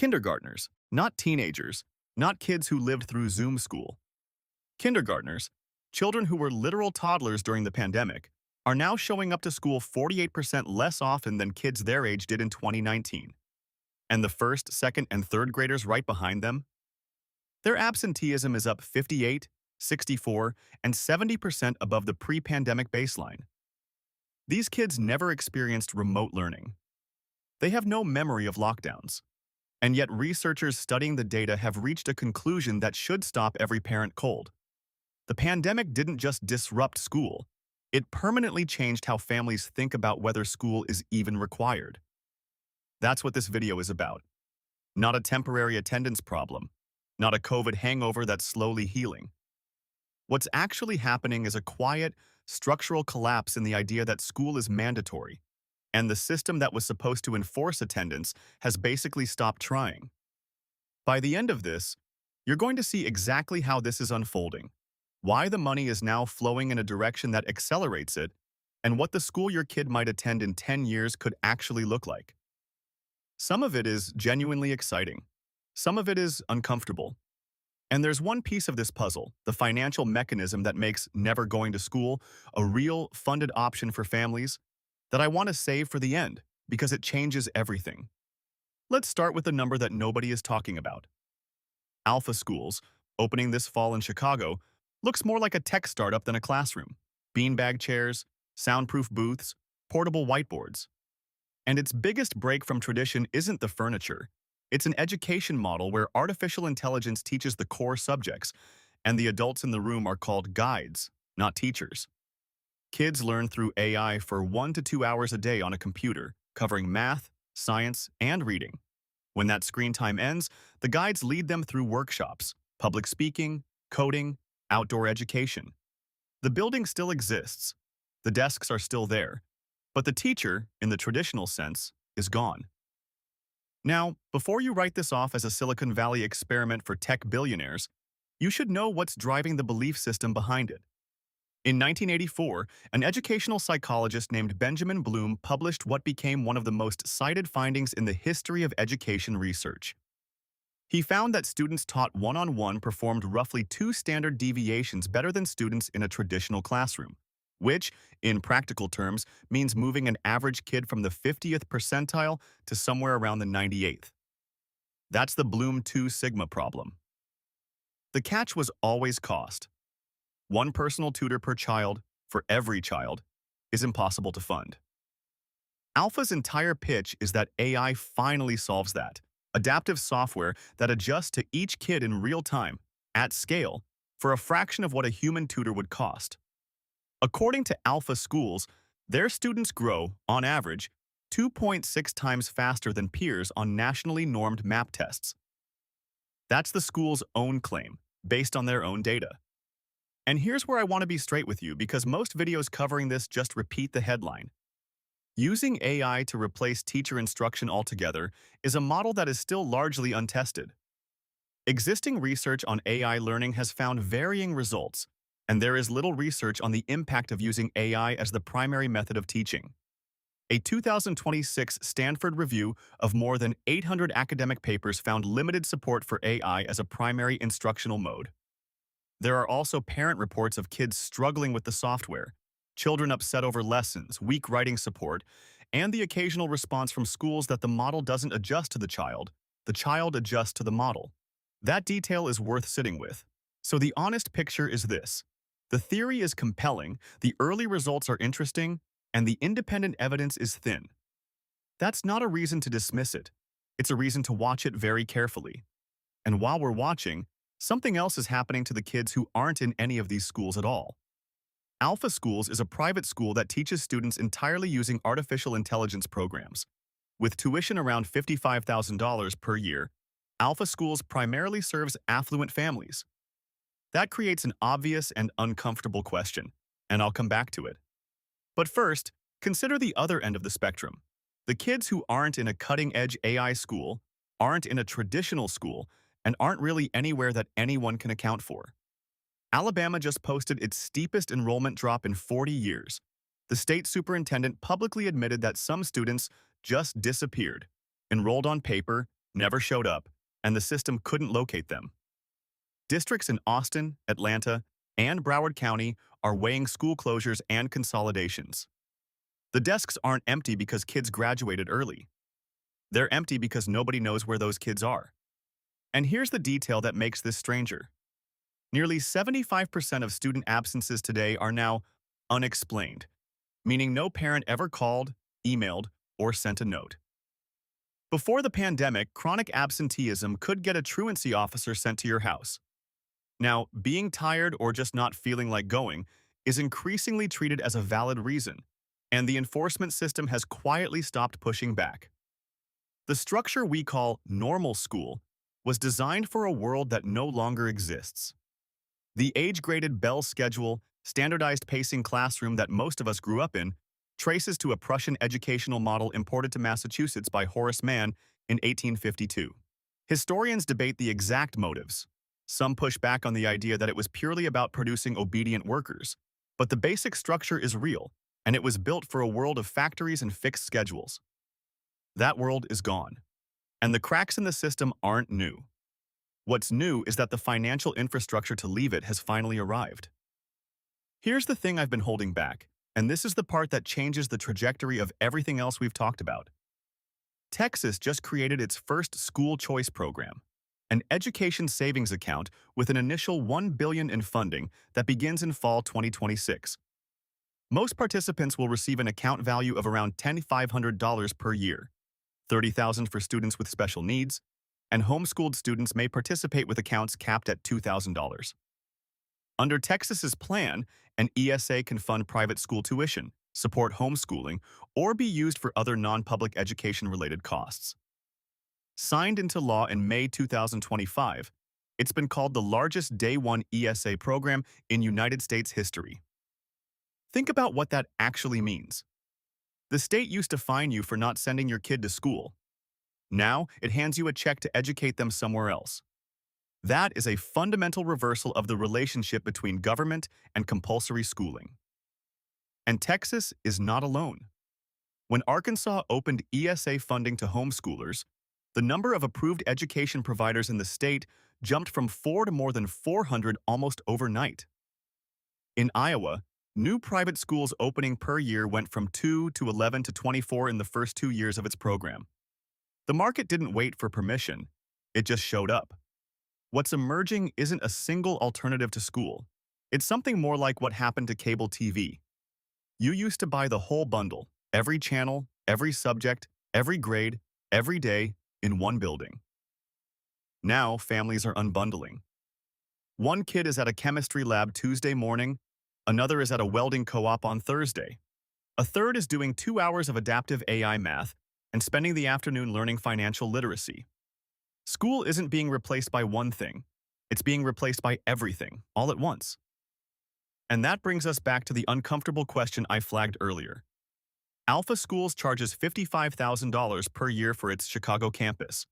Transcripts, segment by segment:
Kindergartners, not teenagers, not kids who lived through Zoom school. Kindergartners, children who were literal toddlers during the pandemic, are now showing up to school 48% less often than kids their age did in 2019. And the first, second, and third graders right behind them? Their absenteeism is up 58, 64, and 70% above the pre-pandemic baseline. These kids never experienced remote learning. They have no memory of lockdowns. And yet researchers studying the data have reached a conclusion that should stop every parent cold. The pandemic didn't just disrupt school, it permanently changed how families think about whether school is even required. That's what this video is about. Not a temporary attendance problem, not a COVID hangover that's slowly healing. What's actually happening is a quiet, structural collapse in the idea that school is mandatory, and the system that was supposed to enforce attendance has basically stopped trying. By the end of this, you're going to see exactly how this is unfolding, why the money is now flowing in a direction that accelerates it, and what the school your kid might attend in 10 years could actually look like. Some of it is genuinely exciting. Some of it is uncomfortable. And there's one piece of this puzzle, the financial mechanism that makes never going to school a real, funded option for families, that I want to save for the end, because it changes everything. Let's start with the number that nobody is talking about. Alpha Schools, opening this fall in Chicago, looks more like a tech startup than a classroom. Beanbag chairs, soundproof booths, portable whiteboards. And its biggest break from tradition isn't the furniture. It's an education model where artificial intelligence teaches the core subjects, and the adults in the room are called guides, not teachers. Kids learn through AI for 1 to 2 hours a day on a computer, covering math, science, and reading. When that screen time ends, the guides lead them through workshops, public speaking, coding, outdoor education. The building still exists. The desks are still there. But the teacher, in the traditional sense, is gone. Now, before you write this off as a Silicon Valley experiment for tech billionaires, you should know what's driving the belief system behind it. In 1984, an educational psychologist named Benjamin Bloom published what became one of the most cited findings in the history of education research. He found that students taught one-on-one performed roughly 2 standard deviations better than students in a traditional classroom, which, in practical terms, means moving an average kid from the 50th percentile to somewhere around the 98th. That's the Bloom 2 sigma problem. The catch was always cost. One personal tutor per child, for every child, is impossible to fund. Alpha's entire pitch is that AI finally solves that. Adaptive software that adjusts to each kid in real time, at scale, for a fraction of what a human tutor would cost. According to Alpha Schools, their students grow, on average, 2.6 times faster than peers on nationally normed MAP tests. That's the school's own claim, based on their own data. And here's where I want to be straight with you, because most videos covering this just repeat the headline. Using AI to replace teacher instruction altogether is a model that is still largely untested. Existing research on AI learning has found varying results, and there is little research on the impact of using AI as the primary method of teaching. A 2026 Stanford review of more than 800 academic papers found limited support for AI as a primary instructional mode. There are also parent reports of kids struggling with the software, children upset over lessons, weak writing support, and the occasional response from schools that the model doesn't adjust to the child adjusts to the model. That detail is worth sitting with. So the honest picture is this. The theory is compelling, the early results are interesting, and the independent evidence is thin. That's not a reason to dismiss it. It's a reason to watch it very carefully. And while we're watching, something else is happening to the kids who aren't in any of these schools at all. Alpha Schools is a private school that teaches students entirely using artificial intelligence programs. With tuition around $55,000 per year, Alpha Schools primarily serves affluent families. That creates an obvious and uncomfortable question, and I'll come back to it. But first, consider the other end of the spectrum. The kids who aren't in a cutting-edge AI school, aren't in a traditional school, and aren't really anywhere that anyone can account for. Alabama just posted its steepest enrollment drop in 40 years. The state superintendent publicly admitted that some students just disappeared, enrolled on paper, never showed up, and the system couldn't locate them. Districts in Austin, Atlanta, and Broward County are weighing school closures and consolidations. The desks aren't empty because kids graduated early. They're empty because nobody knows where those kids are. And here's the detail that makes this stranger. Nearly 75% of student absences today are now unexplained, meaning no parent ever called, emailed, or sent a note. Before the pandemic, chronic absenteeism could get a truancy officer sent to your house. Now, being tired or just not feeling like going is increasingly treated as a valid reason, and the enforcement system has quietly stopped pushing back. The structure we call normal school was designed for a world that no longer exists. The age-graded Bell schedule, standardized pacing classroom that most of us grew up in, traces to a Prussian educational model imported to Massachusetts by Horace Mann in 1852. Historians debate the exact motives. Some push back on the idea that it was purely about producing obedient workers, but the basic structure is real, and it was built for a world of factories and fixed schedules. That world is gone, and the cracks in the system aren't new. What's new is that the financial infrastructure to leave it has finally arrived. Here's the thing I've been holding back, and this is the part that changes the trajectory of everything else we've talked about. Texas just created its first school choice program, an education savings account with an initial $1 billion in funding that begins in fall 2026. Most participants will receive an account value of around $10,500 per year, $30,000 for students with special needs, and homeschooled students may participate with accounts capped at $2,000. Under Texas's plan, an ESA can fund private school tuition, support homeschooling, or be used for other non-public education-related costs. Signed into law in May 2025, it's been called the largest Day 1 ESA program in United States history. Think about what that actually means. The state used to fine you for not sending your kid to school. Now, it hands you a check to educate them somewhere else. That is a fundamental reversal of the relationship between government and compulsory schooling. And Texas is not alone. When Arkansas opened ESA funding to homeschoolers, the number of approved education providers in the state jumped from 4 to more than 400 almost overnight. In Iowa, new private schools opening per year went from 2 to 11 to 24 in the first 2 years of its program. The market didn't wait for permission, it just showed up. What's emerging isn't a single alternative to school. It's something more like what happened to cable TV. You used to buy the whole bundle, every channel, every subject, every grade, every day, in one building. Now, families are unbundling. One kid is at a chemistry lab Tuesday morning, another is at a welding co-op on Thursday. A third is doing 2 hours of adaptive AI math and spending the afternoon learning financial literacy. School isn't being replaced by one thing. It's being replaced by everything, all at once. And that brings us back to the uncomfortable question I flagged earlier. Alpha Schools charges $55,000 per year for its Chicago campus.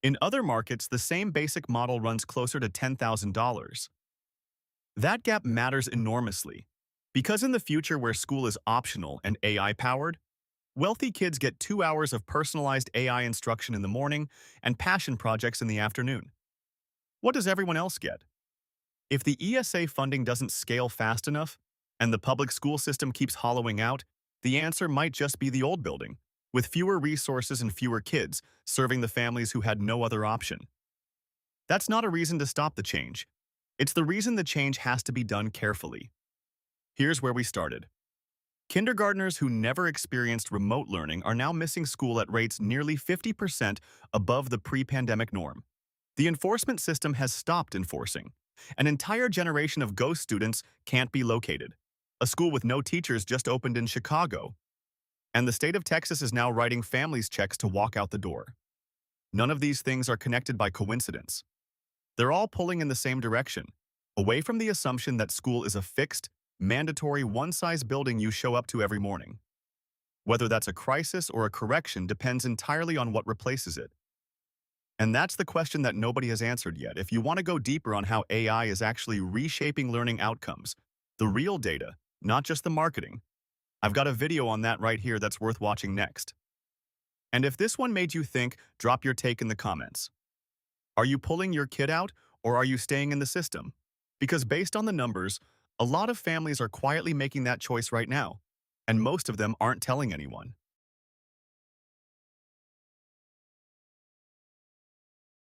In other markets, the same basic model runs closer to $10,000. That gap matters enormously, because in the future where school is optional and AI-powered, wealthy kids get 2 hours of personalized AI instruction in the morning and passion projects in the afternoon. What does everyone else get? If the ESA funding doesn't scale fast enough, and the public school system keeps hollowing out, the answer might just be the old building, with fewer resources and fewer kids, serving the families who had no other option. That's not a reason to stop the change. It's the reason the change has to be done carefully. Here's where we started. Kindergartners who never experienced remote learning are now missing school at rates nearly 50% above the pre-pandemic norm. The enforcement system has stopped enforcing. An entire generation of ghost students can't be located. A school with no teachers just opened in Chicago. And the state of Texas is now writing families checks to walk out the door. None of these things are connected by coincidence. They're all pulling in the same direction, away from the assumption that school is a fixed, mandatory one-size building you show up to every morning. Whether that's a crisis or a correction depends entirely on what replaces it. And that's the question that nobody has answered yet. If you want to go deeper on how AI is actually reshaping learning outcomes, the real data, not just the marketing, I've got a video on that right here that's worth watching next. And if this one made you think, drop your take in the comments. Are you pulling your kid out or are you staying in the system? Because based on the numbers, a lot of families are quietly making that choice right now, and most of them aren't telling anyone.